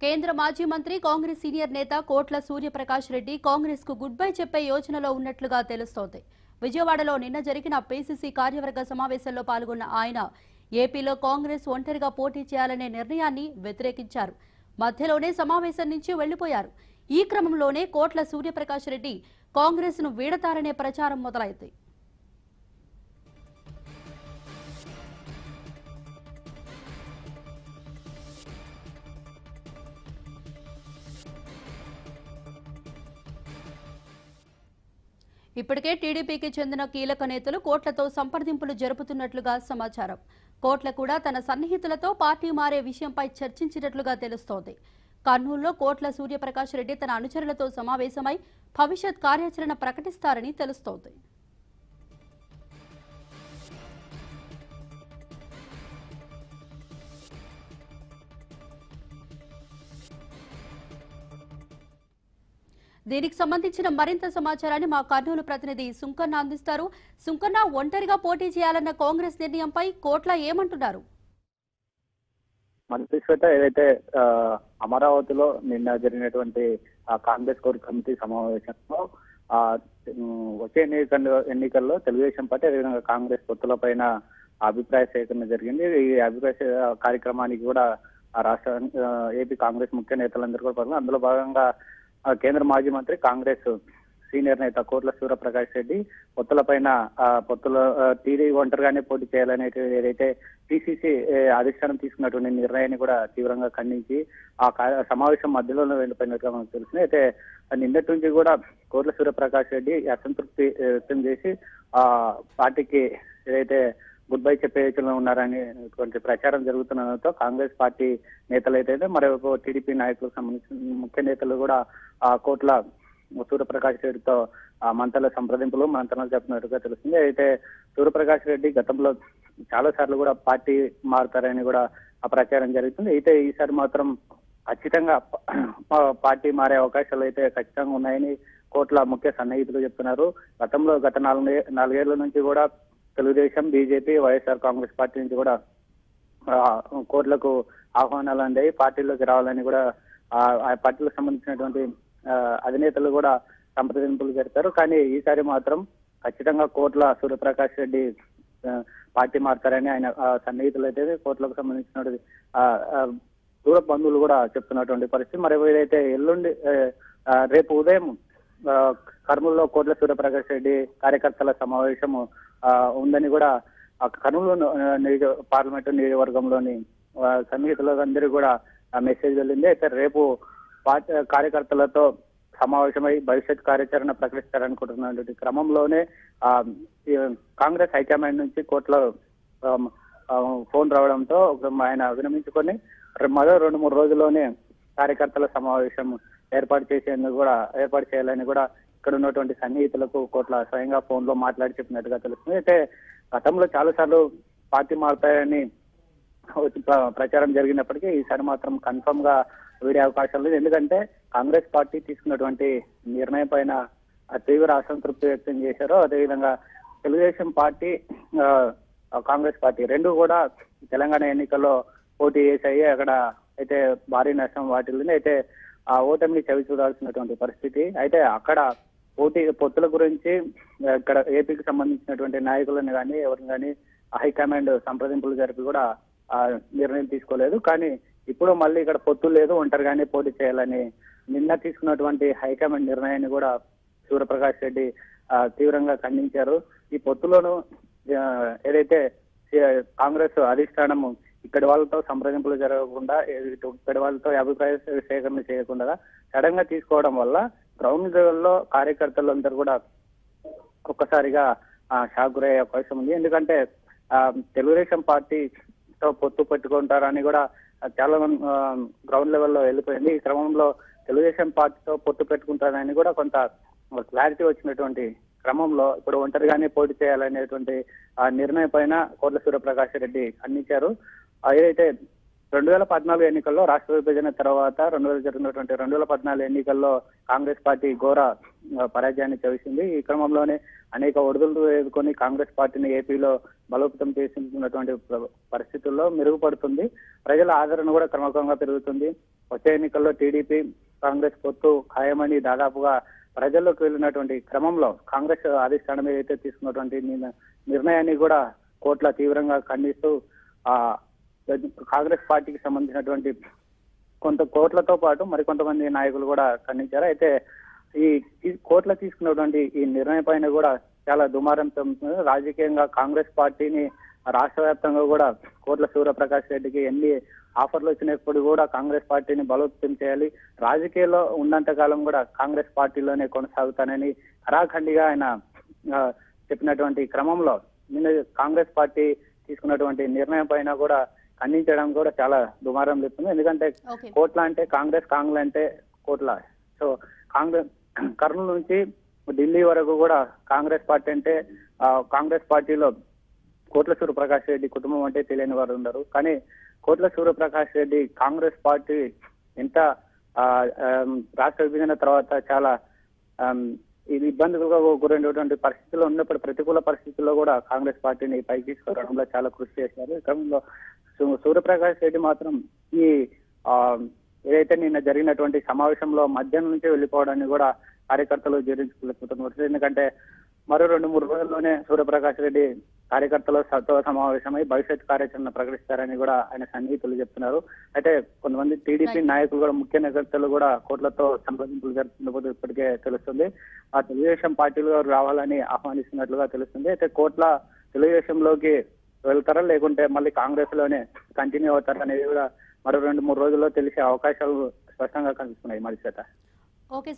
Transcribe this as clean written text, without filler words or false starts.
కేంద్ర మాజీ మంత్రి కాంగ్రెస్ సీనియర్ నేత కోట్ల సూర్యప్రకాష్ రెడ్డి కాంగ్రెస్ కు గుడ్ బై చెప్పే యోచనలో ఉన్నట్లుగా తెలుస్తోంది. విజయవాడలో నిన్న జరిగిన పీసీసీ కార్యవర్గ సమావేశంలో పాల్గొన్న ఆయన ఏపీలో కాంగ్రెస్ ఒంటరిగా పోటీ చేయాలనే నిర్ణయాన్ని వ్యతిరేకించారు. మధ్యలోనే సమావేశం నుంచి వెళ్లిపోయారు. ఈ క్రమంలోనే కోట్ల సూర్యప్రకాష్ రెడ్డి కాంగ్రెస్ ను వీడతారనే ప్రచారం మొదలైంది. ఇప్పటికే టీడీపీకి చెందిన కీలక నేతలు కోట్లతో సంప్రదింపులు జరుపుతున్నట్లుగా సమాచారం. కోట్ల కూడా తన సన్నిహితులతో పార్టీ మారే విషయంపై చర్చించినట్లుగా తెలుస్తోంది. కర్నూలులో కోట్ల సూర్యప్రకాష్ రెడ్డి తన అనుచరులతో సమావేశమై భవిష్యత్ కార్యాచరణ ప్రకటిస్తారని తెలుస్తోంది. దీనికి సంబంధించిన మరింత సమాచారాన్ని మా కర్నూలు ప్రతినిధి సుంకన్న అందిస్తారు. సుంకన్న, ఒంటరిగా పోటీ చేయాలన్న కాంగ్రెస్ నిర్ణయంపై కోట్ల ఏమంటున్నారు? మంత్రి శ్వేత, ఏదైతే అమరావతిలో నిన్న జరిగినటువంటి కాంగ్రెస్ కోర్ కమిటీ సమావేశంలో వచ్చే ఎన్నికల్లో తెలుగుదేశం పార్టీ అదేవిధంగా కాంగ్రెస్ పొత్తుల పైన అభిప్రాయ సేకరణ జరిగింది. ఈ అభిప్రాయ కార్యక్రమానికి కూడా రాష్ట్ర ఏపీ కాంగ్రెస్ ముఖ్య నేతలందరూ కూడా పాల్గొన్నారు. అందులో భాగంగా కేంద్ర మాజీ మంత్రి కాంగ్రెస్ సీనియర్ నేత కోట్ల సూర్యప్రకాష్ రెడ్డి పొత్తులపైన పొత్తుల టీడీ ఒంటరిగానే పోటీ చేయాలనే ఏదైతే పిసిసి అధిష్టానం తీసుకున్నటువంటి నిర్ణయాన్ని కూడా తీవ్రంగా ఖండించి ఆ సమావేశం మధ్యలో వెళ్ళిపోయినట్టుగా మనకు తెలిసింది. అయితే నిన్నటి నుంచి కూడా కోట్ల సూర్యప్రకాష్ రెడ్డి అసంతృప్తి వ్యక్తం చేసి ఆ పార్టీకి ఏదైతే గుడ్ బై చెప్పే యోచనలో ఉన్నారని ప్రచారం జరుగుతున్నతో కాంగ్రెస్ పార్టీ నేతలు అయితే మరొక టీడీపీ నాయకులకు సంబంధించిన ముఖ్య నేతలు కూడా కోట్ల సూర్యప్రకాష్ రెడ్డితో మంత్రుల సంప్రదింపులు మంత్రాలు చెప్పినట్టుగా తెలుస్తుంది. అయితే సూర్యప్రకాష్ రెడ్డి గతంలో చాలా సార్లు కూడా పార్టీ మారుతారని కూడా ఆ ప్రచారం జరుగుతుంది. అయితే ఈసారి మాత్రం ఖచ్చితంగా పార్టీ మారే అవకాశాలు అయితే ఖచ్చితంగా ఉన్నాయని కోట్ల ముఖ్య సన్నిహితులు చెప్తున్నారు. గత నాలుగేళ్ల నుంచి కూడా తెలుగుదేశం, బీజేపీ, వైఎస్ఆర్ కాంగ్రెస్ పార్టీ నుంచి కూడా కోట్లకు ఆహ్వానాలు అందాయి. పార్టీలోకి రావాలని కూడా ఆ పార్టీలకు సంబంధించినటువంటి అధినేతలు కూడా సంప్రదింపులు జరిపారు. కానీ ఈసారి మాత్రం ఖచ్చితంగా కోట్ల సూర్యప్రకాష్ రెడ్డి పార్టీ మారుతారని ఆయన సన్నిహితులు అయితే కోట్లకు సంబంధించినటువంటి దూర బంధువులు కూడా చెప్తున్నటువంటి పరిస్థితి. మరి ఏదైతే ఎల్లుండి రేపు ఉదయం కర్నూలులో కోట్ల సూర్యప్రకాష్ రెడ్డి కార్యకర్తల సమావేశం ఉందని కూడా కర్నూలు పార్లమెంటు నియోజకవర్గంలోని సన్నిహితులందరూ కూడా మెసేజ్ వెళ్ళింది. అయితే రేపు కార్యకర్తలతో సమావేశమై భవిష్యత్ కార్యాచరణ ప్రకటిస్తారనుకుంటున్నటువంటి క్రమంలోనే కాంగ్రెస్ హైకమాండ్ నుంచి కోట్ల ఫోన్ రావడంతో ఆయన విరమించుకొని మరో 2-3 రోజుల్లోనే కార్యకర్తల సమావేశం ఏర్పాటు చేయాలని కూడా ఇక్కడ ఉన్నటువంటి సన్నిహితులకు కోట్ల స్వయంగా ఫోన్ లో మాట్లాడి చెప్పినట్టుగా తెలుస్తుంది. అయితే గతంలో చాలా సార్లు పార్టీ మారుతాయని ప్రచారం జరిగినప్పటికీ ఈసారి మాత్రం కన్ఫర్మ్ గా వీడే అవకాశాలు లేదు. ఎందుకంటే కాంగ్రెస్ పార్టీ తీసుకున్నటువంటి నిర్ణయం పైన తీవ్ర అసంతృప్తి వ్యక్తం చేశారు. అదేవిధంగా తెలుగుదేశం పార్టీ, కాంగ్రెస్ పార్టీ రెండు కూడా తెలంగాణ ఎన్నికల్లో పోటీ చేశాయి. అక్కడ అయితే భారీ నష్టం వాటిల్లింది. అయితే ఆ ఓటమిని చవి చూడాల్సినటువంటి పరిస్థితి. అయితే అక్కడ పొత్తుల గురించి ఇక్కడ ఏపీకి సంబంధించినటువంటి నాయకులను కానీ ఎవరిని కానీ హైకమాండ్ సంప్రదింపులు జరిపి కూడా నిర్ణయం తీసుకోలేదు. కానీ ఇప్పుడు మళ్ళీ ఇక్కడ పొత్తు లేదు, ఒంటరిగానే పోటీ చేయాలని నిన్న తీసుకున్నటువంటి హైకమాండ్ నిర్ణయాన్ని కూడా సూర్యప్రకాష్ రెడ్డి తీవ్రంగా ఖండించారు. ఈ పొత్తులోను ఏదైతే కాంగ్రెస్ అధిష్టానము ఇక్కడి వాళ్ళతో సంప్రదింపులు జరగకుండా, ఇక్కడి వాళ్ళతో అభిప్రాయ సేకరణ చేయకుండా సడన్ గా తీసుకోవడం వల్ల గ్రౌండ్ లెవెల్ లో కార్యకర్తలందరూ కూడా ఒక్కసారిగా షాక్ గురయ్యే అవకాశం ఉంది. ఎందుకంటే తెలుగుదేశం పార్టీతో పొత్తు పెట్టుకుంటారని కూడా చాలా మంది గ్రౌండ్ లెవెల్లో వెళ్ళిపోయింది. ఈ క్రమంలో తెలుగుదేశం పార్టీతో పొత్తు పెట్టుకుంటారని కూడా కొంత క్లారిటీ వచ్చినటువంటి క్రమంలో ఇప్పుడు ఒంటరిగానే పోటీ చేయాలనేటువంటి నిర్ణయం పైన కోట్ల సూర్యప్రకాష్ రెడ్డి ఖండించారు. ఏదైతే 2014 ఎన్నికల్లో రాష్ట్ర విభజన తర్వాత జరిగినటువంటి 2014 ఎన్నికల్లో కాంగ్రెస్ పార్టీ ఘోర పరాజయాన్ని చవిసింది. ఈ క్రమంలోనే అనేక ఒడిదులు ఎదుర్కొని కాంగ్రెస్ పార్టీని ఏపీలో బలోపేతం చేసినటువంటి పరిస్థితుల్లో మెరుగుపడుతుంది. ప్రజల ఆదరణ కూడా క్రమక్రమంగా పెరుగుతుంది. వచ్చే ఎన్నికల్లో టీడీపీ కాంగ్రెస్ పొత్తు ఖాయమని దాదాపుగా ప్రజల్లోకి వెళ్ళినటువంటి క్రమంలో కాంగ్రెస్ అధిష్టానం ఏదైతే తీసుకున్నటువంటి నిర్ణయాన్ని కూడా కోట్ల తీవ్రంగా ఖండిస్తూ కాంగ్రెస్ పార్టీకి సంబంధించినటువంటి కొంత కోట్లతో పాటు మరికొంతమంది నాయకులు కూడా ఖండించారు. అయితే ఈ కోట్ల తీసుకున్నటువంటి ఈ నిర్ణయం పైన కూడా చాలా దుమారం చెందుతుంది. రాజకీయంగా కాంగ్రెస్ పార్టీని రాష్ట్ర వ్యాప్తంగా కూడా కోట్ల సూర్యప్రకాష్ రెడ్డికి ఎన్ని ఆఫర్లు వచ్చినప్పుడు కూడా కాంగ్రెస్ పార్టీని బలోపేతం చేయాలి, రాజకీయాల్లో ఉన్నంత కాలం కూడా కాంగ్రెస్ పార్టీలోనే కొనసాగుతానని ఖరాఖండిగా ఆయన చెప్పినటువంటి క్రమంలో నిన్న కాంగ్రెస్ పార్టీ తీసుకున్నటువంటి నిర్ణయం పైన కూడా ఖండించడం కూడా చాలా దుమారం లేస్తుంది. ఎందుకంటే కోట్ల అంటే కాంగ్రెస్, కాంగ్రెస్ అంటే కోట్ల. సో కాంగ్రెస్ కర్నూలు నుంచి ఢిల్లీ వరకు కూడా కాంగ్రెస్ పార్టీ అంటే కాంగ్రెస్ పార్టీలో కోట్ల సూర్యప్రకాష్ రెడ్డి కుటుంబం అంటే తెలియని వారు ఉన్నారు. కానీ కోట్ల సూర్యప్రకాష్ రెడ్డి కాంగ్రెస్ పార్టీ ఎంత రాష్ట్ర విభజన తర్వాత చాలా ఇది ఇబ్బందులుగా గురైనటువంటి పరిస్థితుల్లో ఉన్నప్పుడు ప్రతికూల పరిస్థితుల్లో కూడా కాంగ్రెస్ పార్టీని పైకి తీసుకురావడంలో చాలా కృషి చేశారు. ఈ క్రమంలో సూర్యప్రకాష్ రెడ్డి మాత్రం ఈ ఏదైతే నిన్న జరిగినటువంటి సమావేశంలో మధ్యాహ్నం నుంచి వెళ్ళిపోవడాన్ని కూడా కార్యకర్తలు జీర్ణించుకోలేకపోతున్నారు. ఎందుకంటే మరో 2-3 రోజుల్లోనే సూర్యప్రకాష్ రెడ్డి కార్యకర్తలు సమావేశమై భవిష్యత్ కార్యాచరణ ప్రకటిస్తారని కూడా ఆయన సన్నిహితులు చెప్తున్నారు. అయితే కొంతమంది టీడీపీ నాయకులు కూడా ముఖ్య నేతలు కూడా కోట్లతో సంప్రదింపులు జరుపుతున్నప్పుడు ఇప్పటికే తెలుస్తుంది. ఆ తెలుగుదేశం పార్టీలో రావాలని ఆహ్వానిస్తున్నట్లుగా తెలుస్తుంది. అయితే కోట్ల తెలుగుదేశంలోకి వెళ్తారా లేకుంటే మళ్ళీ కాంగ్రెస్ లోనే కంటిన్యూ అవుతారా అనేది కూడా మరో 2-3 రోజుల్లో తెలిసే అవకాశాలు స్పష్టంగా కనిపిస్తున్నాయి. మరి ఓకే.